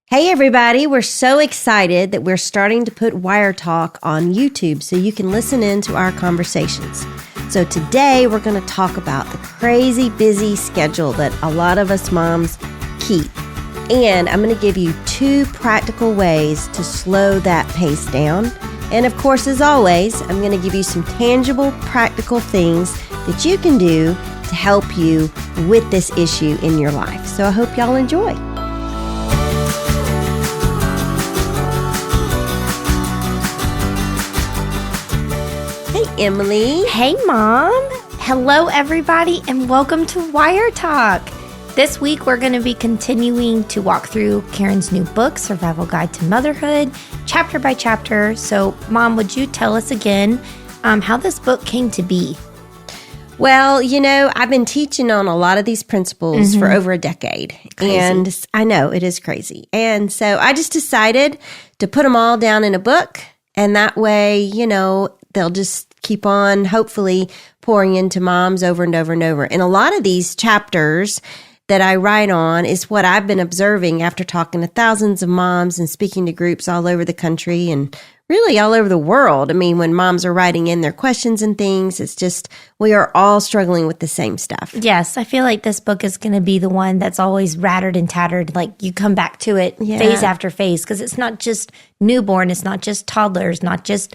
Hey everybody, we're so excited that we're starting to put Wire Talk on YouTube so you can listen in to our conversations. So today we're going to talk about the crazy busy schedule that a lot of us moms keep. And I'm going to give you 2 practical ways to slow that pace down. And of course, as always, I'm going to give you some tangible, practical things that you can do to help you with this issue in your life. So I hope y'all enjoy. Emily. Hey, Mom. Hello, everybody, and welcome to Wire Talk. This week, we're going to be continuing to walk through Karen's new book, Survival Guide to Motherhood, chapter by chapter. So, Mom, would you tell us again how this book came to be? Well, you know, I've been teaching on a lot of these principles for over a decade. Crazy. And I know, it is crazy. And so I just decided to put them all down in a book. And that way, you know, they'll just keep on hopefully pouring into moms over and over and over. And a lot of these chapters that I write on is what I've been observing after talking to thousands of moms and speaking to groups all over the country and really all over the world. I mean, when moms are writing in their questions and things, it's just we are all struggling with the same stuff. Yes, I feel like this book is going to be the one that's always rattered and tattered. Like you come back to it phase after phase because it's not just newborn, it's not just toddlers, not just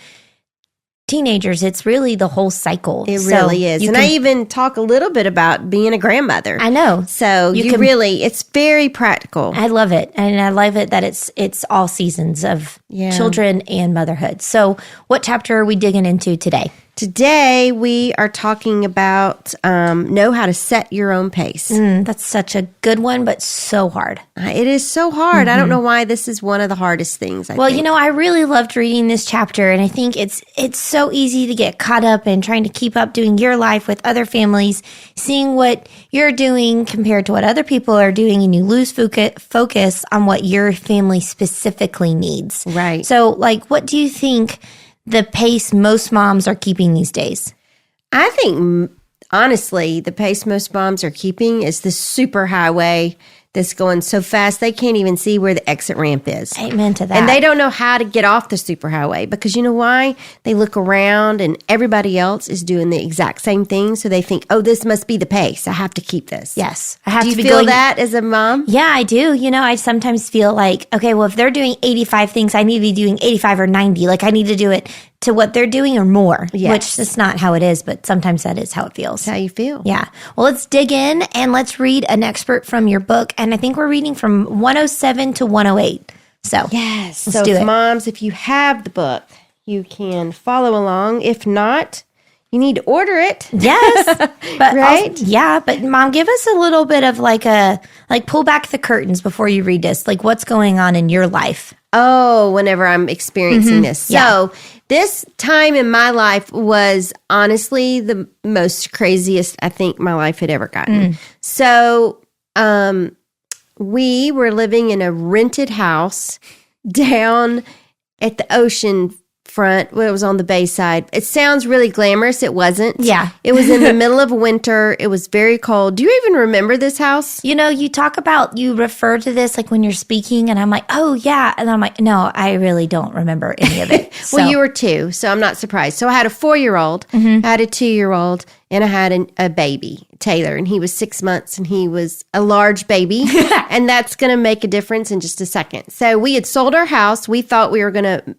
teenagers. It's really the whole cycle. It really is. And I even talk a little bit about being a grandmother. I know. So it's very practical. I love it. And I love it that it's all seasons of children and motherhood. So what chapter are we digging into today? Today, we are talking about know how to set your own pace. That's such a good one, but so hard. It is so hard. I don't know why this is one of the hardest things, I think. You know, I really loved reading this chapter, and I think it's so easy to get caught up in trying to keep up doing your life with other families, seeing what you're doing compared to what other people are doing, and you lose focus on what your family specifically needs. Right. So, like, what do you think the pace most moms are keeping these days? I think, honestly, the pace most moms are keeping is the super highway that's going so fast they can't even see where the exit ramp is. Amen to that. And they don't know how to get off the superhighway because you know why? They look around and everybody else is doing the exact same thing. So they think, oh, this must be the pace. I have to keep this. Yes. I have do to be you feel that as a mom? Yeah, I do. You know, I sometimes feel like, okay, well, if they're doing 85 things, I need to be doing 85 or 90. Like I need to do it to what they're doing or more, which is not how it is, but sometimes that is how it feels. That's how you feel. Yeah. Well, let's dig in and let's read an expert from your book. And I think we're reading from 107 to 108. So, yes. Let's do it. Moms, if you have the book, you can follow along. If not, you need to order it. Yes. But right? But Mom, give us a little bit of pull back the curtains before you read this. Like what's going on in your life? Oh, whenever I'm experiencing this. So this time in my life was honestly the most craziest I think my life had ever gotten. So we were living in a rented house down at the ocean front. Well, it was on the bay side. It sounds really glamorous. It wasn't. Yeah. It was in the middle of winter. It was very cold. Do you even remember this house? You know, you refer to this like when you're speaking and I'm like, oh yeah. And I'm like, no, I really don't remember any of it. Well, you were 2, so I'm not surprised. So I had a 4-year-old, I had a 2-year-old, and I had a baby, Taylor, and he was 6 months and he was a large baby. And that's going to make a difference in just a second. So we had sold our house. We thought we were going to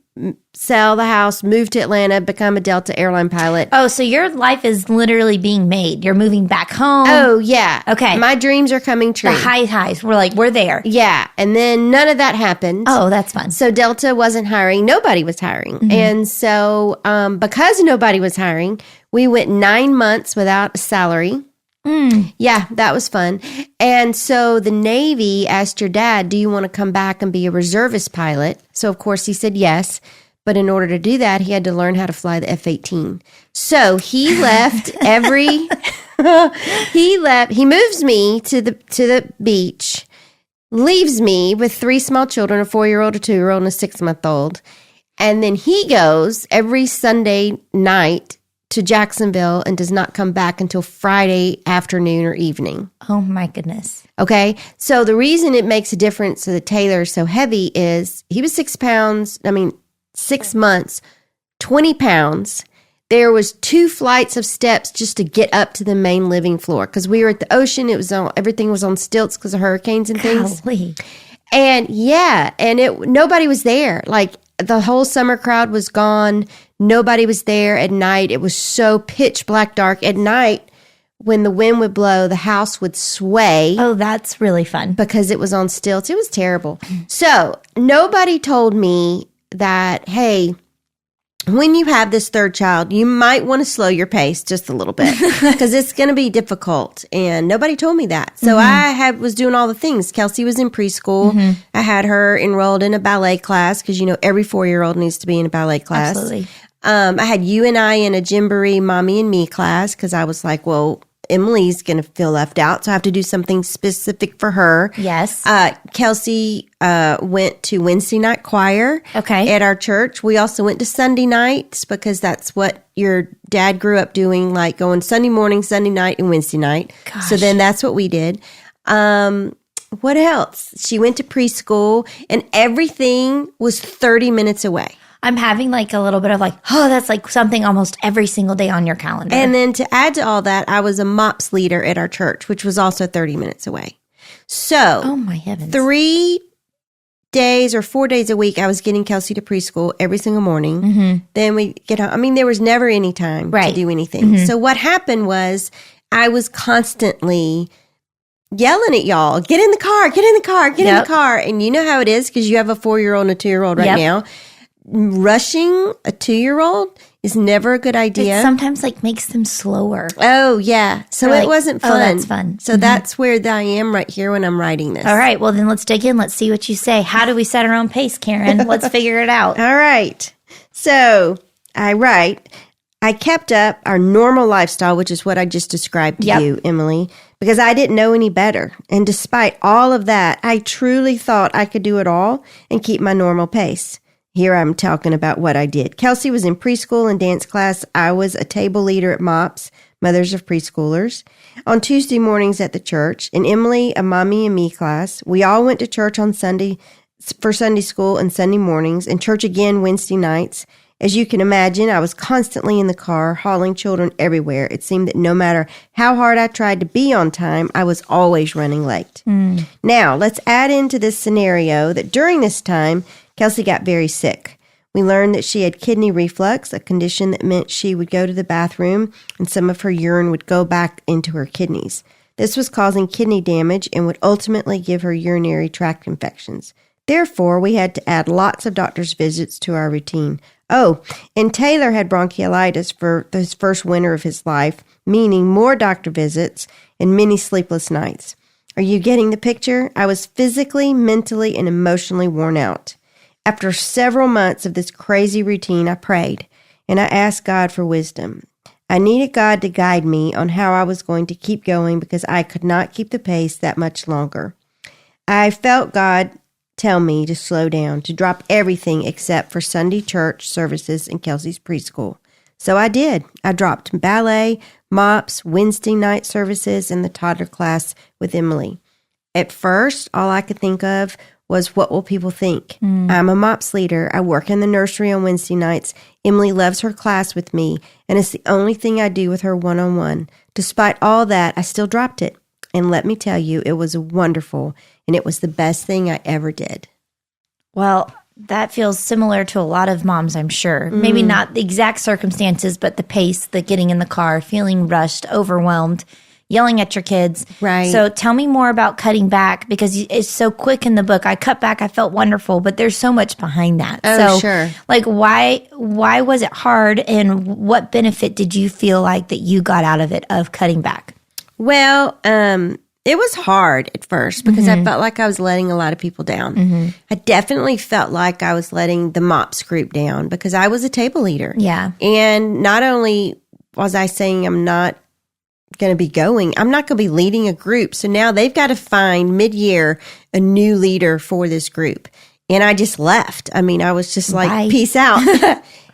sell the house, move to Atlanta, become a Delta airline pilot. Oh, so your life is literally being made. You're moving back home. Oh, yeah. Okay. My dreams are coming true. The highs. We're there. Yeah. And then none of that happened. Oh, that's fun. So Delta wasn't hiring. Nobody was hiring. And so because nobody was hiring, we went 9 months without a salary. Yeah, that was fun. And so the Navy asked your dad, do you want to come back and be a reservist pilot? So, of course, he said yes. But in order to do that, he had to learn how to fly the F-18. So he left he moves me to the beach, leaves me with 3 small children, a 4-year-old, a 2-year-old, and a 6-month-old. And then he goes every Sunday night to Jacksonville and does not come back until Friday afternoon or evening. Oh, my goodness. Okay. So the reason it makes a difference that Taylor is so heavy is he was 6 months, 20 pounds. There was 2 flights of steps just to get up to the main living floor because we were at the ocean. Everything was on stilts because of hurricanes and things. Golly. And nobody was there. Like the whole summer crowd was gone. Nobody was there at night. It was so pitch black dark at night. When the wind would blow, the house would sway. Oh, that's really fun. Because it was on stilts. It was terrible. So nobody told me that, hey, when you have this third child, you might want to slow your pace just a little bit because it's going to be difficult. And nobody told me that. So I was doing all the things. Kelsey was in preschool. I had her enrolled in a ballet class because, every 4-year-old needs to be in a ballet class. Absolutely. I had you and I in a Gymboree mommy and me class because I was like, well, Emily's going to feel left out, so I have to do something specific for her. Yes. Kelsey went to Wednesday night choir at our church. We also went to Sunday nights because that's what your dad grew up doing, like going Sunday morning, Sunday night, and Wednesday night. Gosh. So then that's what we did. What else? She went to preschool, and everything was 30 minutes away. I'm having like a little bit of that's like something almost every single day on your calendar. And then to add to all that, I was a MOPS leader at our church, which was also 30 minutes away. So, oh my heavens. 3 days or 4 days a week, I was getting Kelsey to preschool every single morning. Then we get home. There was never any time to do anything. So what happened was I was constantly yelling at y'all, get in the car, get in the car, get in the car. And you know how it is because you have a 4-year-old and a 2-year-old right now. Rushing a 2-year-old is never a good idea. It sometimes makes them slower. Oh, yeah. So it wasn't fun. Oh, that's fun. So that's where I am right here when I'm writing this. All right. Well, then let's dig in. Let's see what you say. How do we set our own pace, Karen? Let's figure it out. All right. So I write, I kept up our normal lifestyle, which is what I just described to you, Emily, because I didn't know any better. And despite all of that, I truly thought I could do it all and keep my normal pace. Here I'm talking about what I did. Kelsey was in preschool and dance class. I was a table leader at MOPS, Mothers of Preschoolers, on Tuesday mornings at the church, and Emily, a mommy and me class. We all went to church on Sunday for Sunday school and Sunday mornings, and church again Wednesday nights. As you can imagine, I was constantly in the car, hauling children everywhere. It seemed that no matter how hard I tried to be on time, I was always running late. Now, let's add into this scenario that during this time, Kelsey got very sick. We learned that she had kidney reflux, a condition that meant she would go to the bathroom and some of her urine would go back into her kidneys. This was causing kidney damage and would ultimately give her urinary tract infections. Therefore, we had to add lots of doctor's visits to our routine. Oh, and Taylor had bronchiolitis for his first winter of his life, meaning more doctor visits and many sleepless nights. Are you getting the picture? I was physically, mentally, and emotionally worn out. After several months of this crazy routine, I prayed, and I asked God for wisdom. I needed God to guide me on how I was going to keep going because I could not keep the pace that much longer. I felt God tell me to slow down, to drop everything except for Sunday church services and Kelsey's preschool. So I did. I dropped ballet, MOPS, Wednesday night services, and the toddler class with Emily. At first, all I could think of was, what will people think? I'm a MOPS leader. I work in the nursery on Wednesday nights. Emily loves her class with me, and it's the only thing I do with her one-on-one. Despite all that, I still dropped it. And let me tell you, it was wonderful, and it was the best thing I ever did. Well, that feels similar to a lot of moms, I'm sure. Maybe not the exact circumstances, but the pace, the getting in the car, feeling rushed, overwhelmed, yelling at your kids. Right. So tell me more about cutting back because it's so quick in the book. I cut back. I felt wonderful, but there's so much behind that. Oh, sure. Why was it hard and what benefit did you feel like that you got out of it of cutting back? Well, it was hard at first because I felt like I was letting a lot of people down. I definitely felt like I was letting the MOPS group down because I was a table leader. Yeah. And not only was I saying I'm not going to be going, I'm not going to be leading a group. So now they've got to find mid-year a new leader for this group. And I just left. I was just like, Bye. peace out.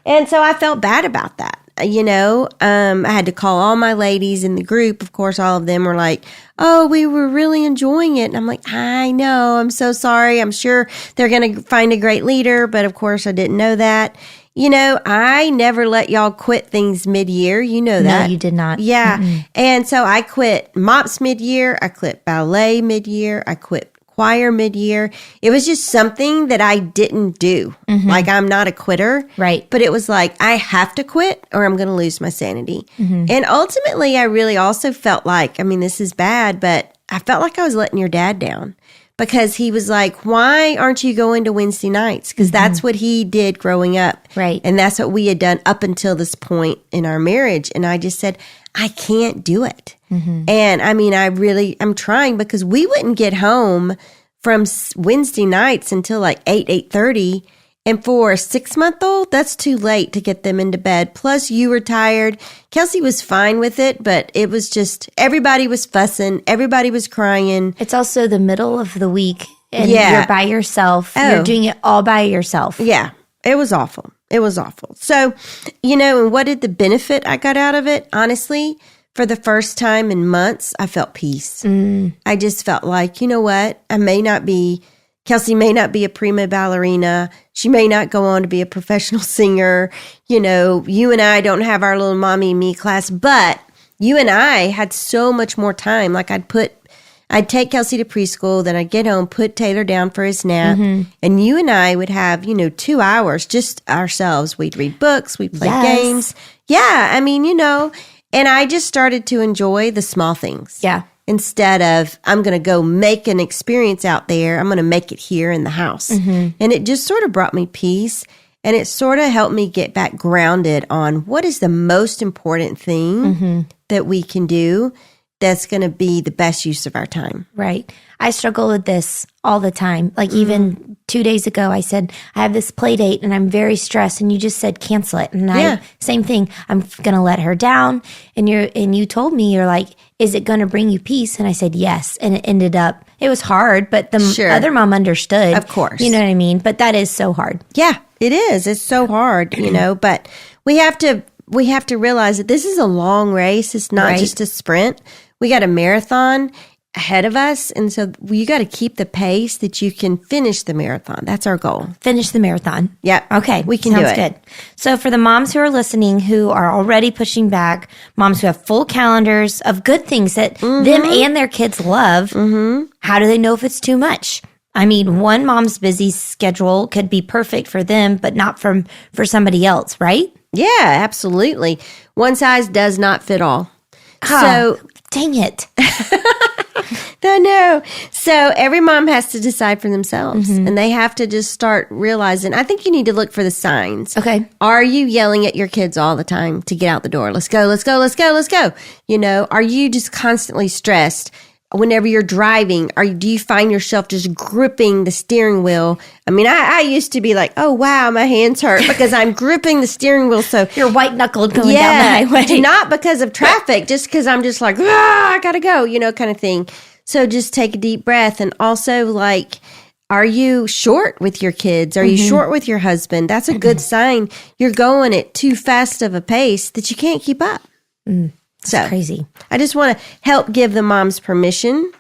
And so I felt bad about that. I had to call all my ladies in the group. Of course, all of them were like, oh, we were really enjoying it. And I'm like, I know, I'm so sorry. I'm sure they're going to find a great leader. But of course, I didn't know that. I never let y'all quit things mid-year. You know that. No, you did not. Yeah. Mm-mm. And so I quit MOPS mid-year. I quit ballet mid-year. I quit choir mid-year. It was just something that I didn't do. Mm-hmm. Like, I'm not a quitter. Right. But it was like, I have to quit or I'm going to lose my sanity. Mm-hmm. And ultimately, I really also felt like, this is bad, but I felt like I was letting your dad down. Because he was like, why aren't you going to Wednesday nights? Because that's what he did growing up. Right. And that's what we had done up until this point in our marriage. And I just said, I can't do it. Mm-hmm. And I'm trying, because we wouldn't get home from Wednesday nights until like 8:30. And for a 6-month-old, that's too late to get them into bed. Plus, you were tired. Kelsey was fine with it, but it was just, everybody was fussing. Everybody was crying. It's also the middle of the week, and you're by yourself. Oh. You're doing it all by yourself. Yeah, it was awful. It was awful. So, and what did the benefit I got out of it? Honestly, for the first time in months, I felt peace. I just felt like, you know what? Kelsey may not be a prima ballerina. She may not go on to be a professional singer. You and I don't have our little mommy and me class, but you and I had so much more time. Like, I'd take Kelsey to preschool, then I'd get home, put Taylor down for his nap, and you and I would have, 2 hours just ourselves. We'd read books, we'd play games. Yeah, and I just started to enjoy the small things. Yeah. Instead of, I'm going to go make an experience out there, I'm going to make it here in the house. Mm-hmm. And it just sort of brought me peace. And it sort of helped me get back grounded on what is the most important thing that we can do that's going to be the best use of our time. Right. I struggle with this all the time. Like even 2 days ago, I said, I have this play date and I'm very stressed. And you just said, cancel it. And same thing. I'm going to let her down. And you told me, you're like, is it going to bring you peace? And I said, yes. And it ended up, it was hard, but the other mom understood. Of course. You know what I mean? But that is so hard. Yeah, it is. It's so hard, but we have to realize that this is a long race. It's not just a sprint. We got a marathon ahead of us. And so you got to keep the pace that you can finish the marathon. That's our goal. Finish the marathon. Yeah. Okay. We can do it. Sounds good. So for the moms who are listening, who are already pushing back, moms who have full calendars of good things that them and their kids love, how do they know if it's too much? One mom's busy schedule could be perfect for them, but not for somebody else, right? Yeah, absolutely. One size does not fit all. So dang it. I know. So every mom has to decide for themselves, and they have to just start realizing, I think you need to look for the signs. Okay. Are you yelling at your kids all the time to get out the door? Let's go, let's go, let's go, let's go. Are you just constantly stressed? Whenever you're driving, do you find yourself just gripping the steering wheel? I used to be like, oh, wow, my hands hurt because I'm gripping the steering wheel. So you're white-knuckled going down the highway. Not because of traffic, just because I'm just like, I got to go, kind of thing. So just take a deep breath. And also, like, are you short with your kids? Are you short with your husband? That's a good sign. You're going at too fast of a pace that you can't keep up. That's crazy. I just want to help give the moms permission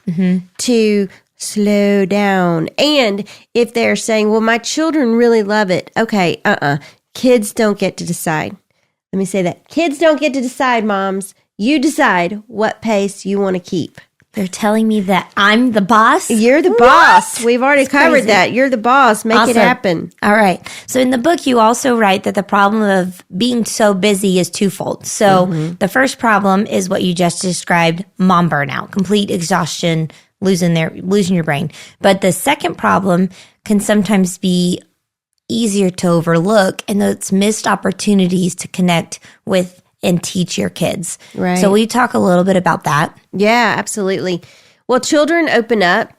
to slow down. And if they're saying, well, my children really love it. Okay, kids don't get to decide. Let me say that. Kids don't get to decide, moms. You decide what pace you want to keep. They're telling me that I'm the boss? You're the boss. We've already covered that. You're the boss. Make it happen. All right. So in the book, you also write that the problem of being so busy is twofold. So the first problem is what you just described, mom burnout, complete exhaustion, losing your brain. But the second problem can sometimes be easier to overlook, and it's missed opportunities to connect with and teach your kids. Right. So will you talk a little bit about that? Yeah, absolutely. Well, children open up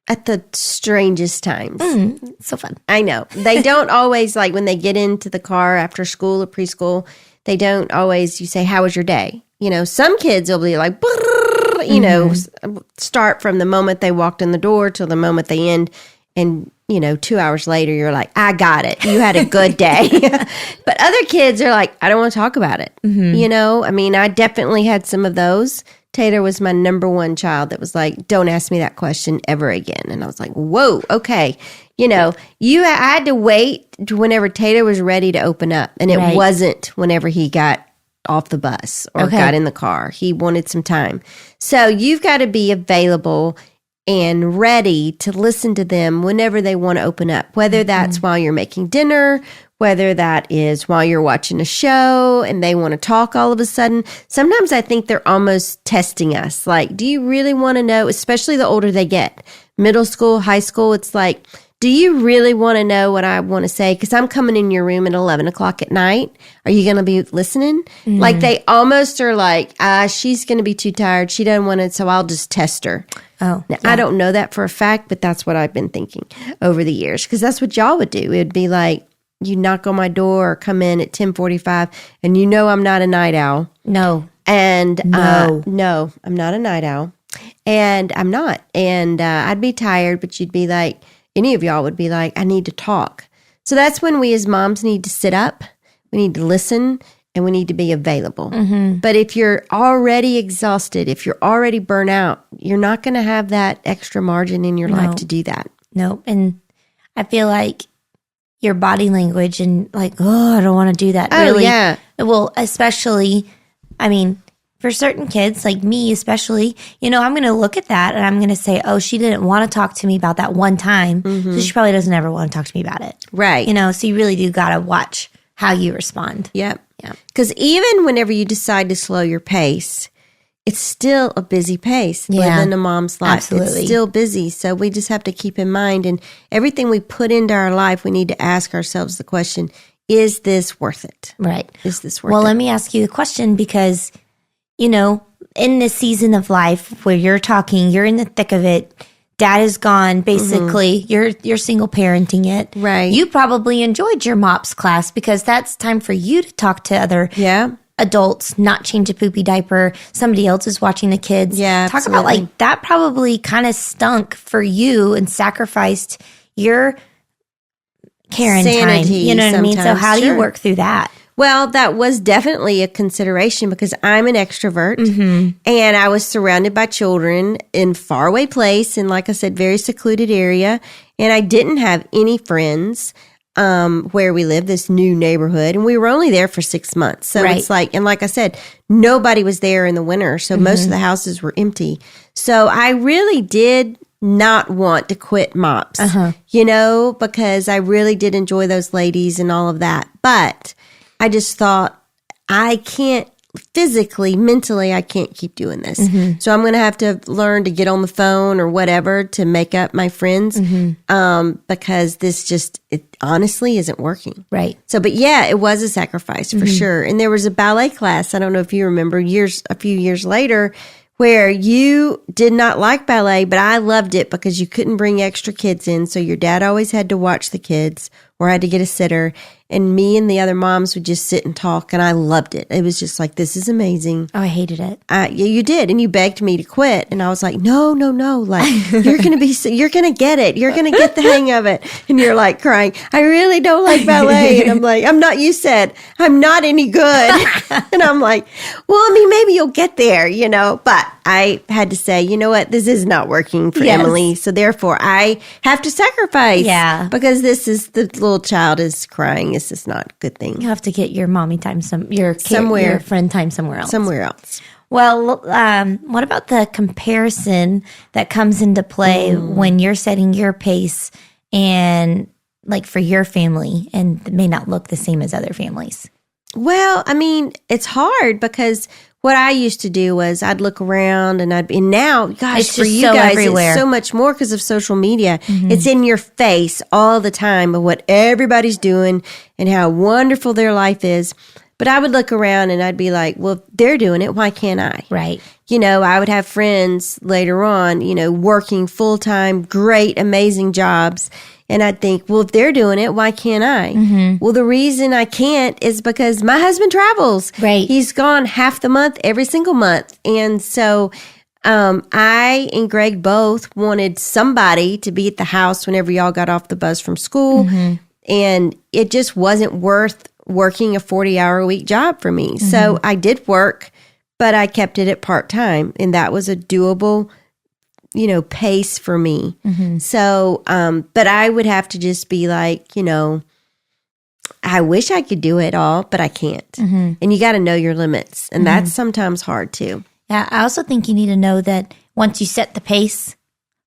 at the strangest times. So fun. I know. They don't always, like when they get into the car after school or preschool, they don't always, you say, how was your day? Some kids will be like, start from the moment they walked in the door till the moment they end. And 2 hours later, you're like, I got it. You had a good day. But other kids are like, I don't want to talk about it. I mean, I definitely had some of those. Taylor was my number one child that was like, don't ask me that question ever again. And I was like, whoa, okay. I had to wait to whenever Taylor was ready to open up. And it wasn't whenever he got off the bus or got in the car. He wanted some time. So you've got to be available and ready to listen to them whenever they want to open up, whether that's while you're making dinner, whether that is while you're watching a show and they want to talk all of a sudden. Sometimes I think they're almost testing us. Like, do you really want to know, especially the older they get, middle school, high school, it's like, do you really want to know what I want to say? Because I'm coming in your room at 11 o'clock at night. Are you going to be listening? Like they almost are like, she's going to be too tired. She doesn't want it, so I'll just test her. Oh, now, I don't know that for a fact, but that's what I've been thinking over the years. Because that's what y'all would do. It'd be like, you knock on my door or come in at 10:45 and I'm not a night owl. No. And no, I'm not a night owl. And I'm not. And I'd be tired, but you'd be like, any of y'all would be like, I need to talk. So that's when we as moms need to sit up, we need to listen, and we need to be available. But if you're already exhausted, if you're already burnt out, you're not going to have that extra margin in your life to do that. No. And I feel like your body language and like, I don't want to do that. Oh, yeah. Well, especially, I mean, for certain kids, like me especially, I'm going to look at that and I'm going to say, oh, she didn't want to talk to me about that one time. So she probably doesn't ever want to talk to me about it. Right. So you really do got to watch how you respond. Yep. Yeah. Because even whenever you decide to slow your pace, it's still a busy pace within a mom's life. Absolutely. It's still busy. So we just have to keep in mind, and everything we put into our life, we need to ask ourselves the question, is this worth it? Right. Is this worth it? Well, let me ask you the question because, in this season of life where you're in the thick of it, dad is gone, basically, you're single parenting it. Right. You probably enjoyed your MOPS class because that's time for you to talk to other adults, not change a poopy diaper. Somebody else is watching the kids. Yeah, talk about like that probably kind of stunk for you and sacrificed your Karen time. You know what I mean? So how do you work through that? Well, that was definitely a consideration because I'm an extrovert and I was surrounded by children in faraway place and, like I said, very secluded area. And I didn't have any friends where we live, this new neighborhood. And we were only there for 6 months. So it's like, and like I said, nobody was there in the winter. So most of the houses were empty. So I really did not want to quit MOPS, because I really did enjoy those ladies and all of that. But I just thought, I can't physically, mentally, I can't keep doing this. So I'm going to have to learn to get on the phone or whatever to make up my friends because this it honestly isn't working. Right. So, but yeah, it was a sacrifice for sure. And there was a ballet class, I don't know if you remember, a few years later, where you did not like ballet, but I loved it because you couldn't bring extra kids in. So your dad always had to watch the kids or had to get a sitter. And me and the other moms would just sit and talk, and I loved it. It was just like, this is amazing. Oh, I hated it. Yeah, you did, and you begged me to quit, and I was like, no. Like, you're gonna get it. You're gonna get the hang of it. And you're like crying, I really don't like ballet. And I'm like, you said I'm not any good. And I'm like, well, I mean, maybe you'll get there, But I had to say, you know what, this is not working for Emily, so therefore I have to sacrifice. Yeah, because the little child is crying. It's just not a good thing. You have to get your mommy time, your friend time somewhere else. Somewhere else. Well, what about the comparison that comes into play when you're setting your pace and like for your family and it may not look the same as other families? Well, I mean, it's hard because what I used to do was I'd look around and now, gosh, it's for you so guys, everywhere. It's so much more because of social media. It's in your face all the time of what everybody's doing and how wonderful their life is. But I would look around and I'd be like, well, if they're doing it, why can't I? Right. I would have friends later on, working full-time, great, amazing jobs. And I'd think, well, if they're doing it, why can't I? Well, the reason I can't is because my husband travels. Right. He's gone half the month, every single month. And so I and Greg both wanted somebody to be at the house whenever y'all got off the bus from school. And it just wasn't worth working a 40-hour-a-week job for me. So I did work, but I kept it at part-time. And that was a doable, pace for me. So, but I would have to just be like, I wish I could do it all, but I can't. And you got to know your limits. And that's sometimes hard too. Yeah, I also think you need to know that once you set the pace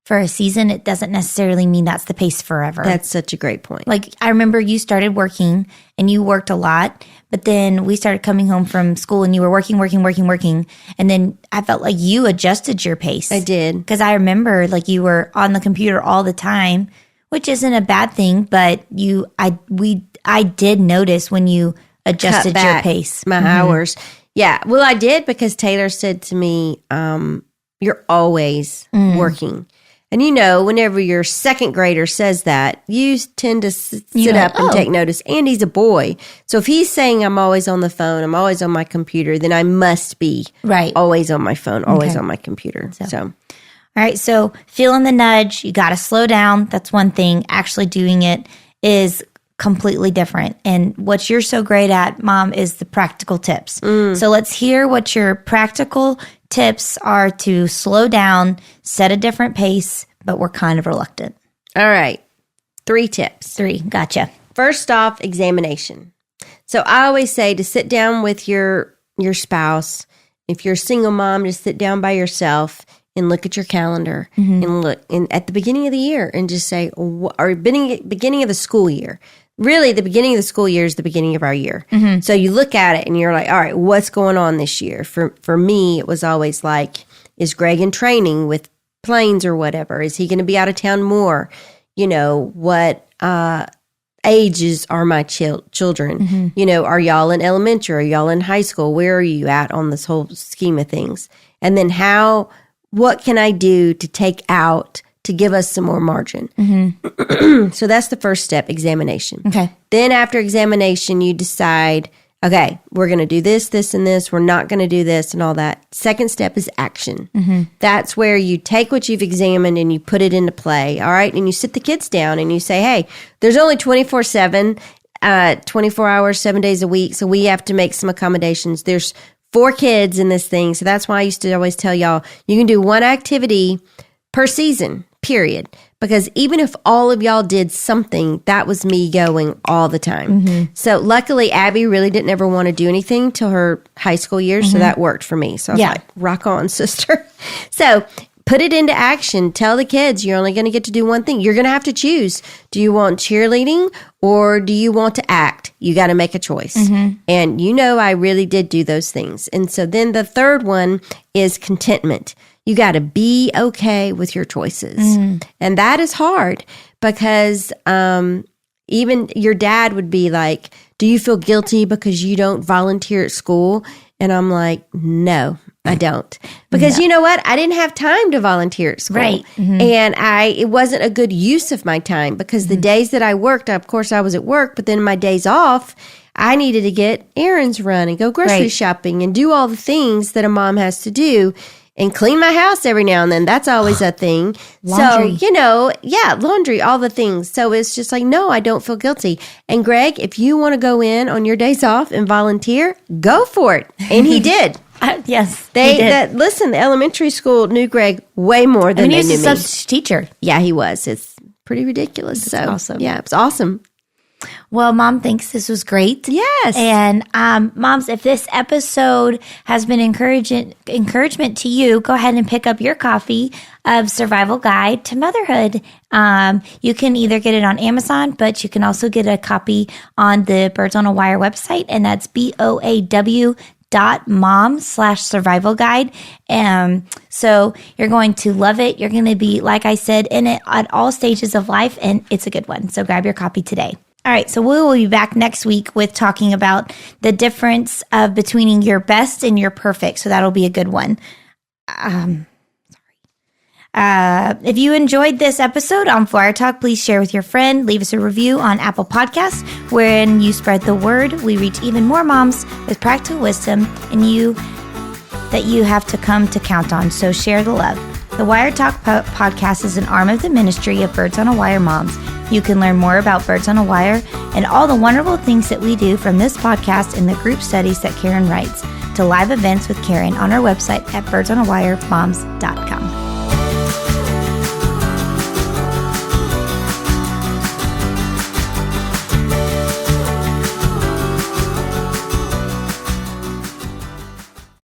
for a season, it doesn't necessarily mean that's the pace forever. That's such a great point. Like, I remember you started working and you worked a lot, but then we started coming home from school and you were working. And then I felt like you adjusted your pace. I did. Because I remember like you were on the computer all the time, which isn't a bad thing, but I did notice when you adjusted your pace. My hours. Yeah. Well, I did because Taylor said to me, you're always working. And whenever your second grader says that, you tend to sit up and take notice. And he's a boy. So if he's saying I'm always on the phone, I'm always on my computer, then I must be always on my phone, always on my computer. So. All right. So feeling the nudge, you got to slow down. That's one thing. Actually doing it is completely different. And what you're so great at, Mom, is the practical tips. So let's hear what your practical tips are to slow down, set a different pace, but we're kind of reluctant. All right. 3 tips. 3. Gotcha. First off, examination. So I always say to sit down with your spouse. If you're a single mom, just sit down by yourself and look at your calendar and look at the beginning of the year and just say, or beginning of the school year. Really, the beginning of the school year is the beginning of our year. So you look at it and you're like, all right, what's going on this year? For me, it was always like, is Greg in training with planes or whatever? Is he going to be out of town more? What ages are my children? Are y'all in elementary? Are y'all in high school? Where are you at on this whole scheme of things? And then what can I do to take out to give us some more margin? So that's the first step, examination. Okay. Then after examination, you decide, okay, we're going to do this, this, and this. We're not going to do this and all that. Second step is action. That's where you take what you've examined and you put it into play. All right. And you sit the kids down and you say, hey, there's only 24/7, 24 hours, 7 days a week. So we have to make some accommodations. There's 4 kids in this thing. So that's why I used to always tell y'all, you can do one activity per season, period. Because even if all of y'all did something, that was me going all the time. So luckily, Abby really didn't ever want to do anything till her high school years. So that worked for me. So I was like, rock on, sister. So put it into action. Tell the kids you're only going to get to do one thing. You're going to have to choose. Do you want cheerleading or do you want to act? You got to make a choice. And I really did do those things. And so then the third one is contentment. You got to be okay with your choices. And that is hard because even your dad would be like, do you feel guilty because you don't volunteer at school? And I'm like, no, I don't. Because you know what? I didn't have time to volunteer at school. Right. And it wasn't a good use of my time because the days that I worked, of course I was at work, but then my days off, I needed to get errands run and go grocery shopping and do all the things that a mom has to do. And clean my house every now and then. That's always a thing. Laundry. So, laundry, all the things. So it's just like, no, I don't feel guilty. And Greg, if you want to go in on your days off and volunteer, go for it. And he did. Yes, listen, the elementary school knew Greg way more than they knew me. He was a substitute teacher. Yeah, he was. It's pretty ridiculous. That's awesome. Yeah, it's awesome. Well, Mom thinks this was great. Yes. And moms, if this episode has been encouragement to you, go ahead and pick up your copy of Survival Guide to Motherhood. You can either get it on Amazon, but you can also get a copy on the Birds on a Wire website, and that's BOAW.mom/survival guide. So you're going to love it. You're going to be, like I said, in it at all stages of life, and it's a good one. So grab your copy today. All right, so we will be back next week with talking about the difference of between your best and your perfect. So that'll be a good one. If you enjoyed this episode on Flyer Talk, please share with your friend. Leave us a review on Apple Podcasts. When you spread the word, we reach even more moms with practical wisdom, and you that you have to come to count on, so share the love. The Wire Talk podcast is an arm of the ministry of Birds on a Wire moms. You can learn more about Birds on a Wire and all the wonderful things that we do from this podcast in the group studies that Karen writes, to live events with Karen on our website at birdsonawiremoms.com.